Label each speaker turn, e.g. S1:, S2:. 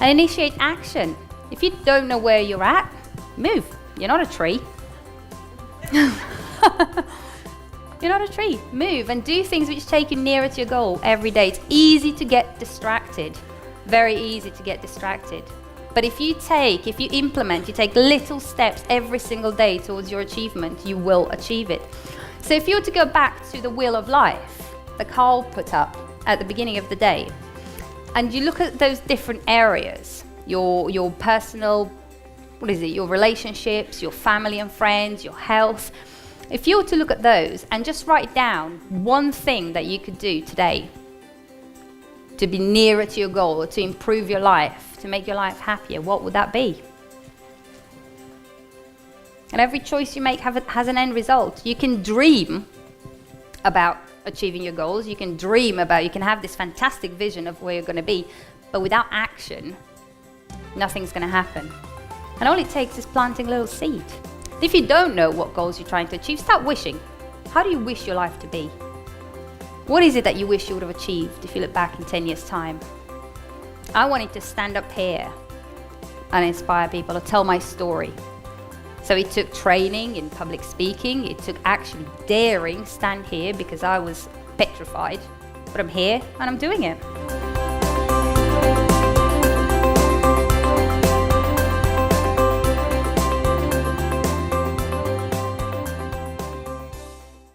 S1: And initiate action. If you don't know where you're at, move. You're not a tree. You're not a tree. Move and do things which take you nearer to your goal every day. It's easy to get distracted. Very easy to get distracted. But if you implement, you take little steps every single day towards your achievement, you will achieve it. So if you were to go back to the wheel of life that Carl put up at the beginning of the day, and you look at those different areas, your personal, your relationships, your family and friends, your health. If you were to look at those and just write down one thing that you could do today to be nearer to your goal or to improve your life, to make your life happier, what would that be? And every choice you make has an end result. You can dream about achieving your goals. You can have this fantastic vision of where you're going to be, but without action, nothing's going to happen. And all it takes is planting a little seed. If you don't know what goals you're trying to achieve, start wishing. How do you wish your life to be? What is it that you wish you would have achieved if you look back in 10 years' time? I wanted to stand up here and inspire people to tell my story. So it took training in public speaking. It took actually daring stand here because I was petrified. But I'm here and I'm doing it.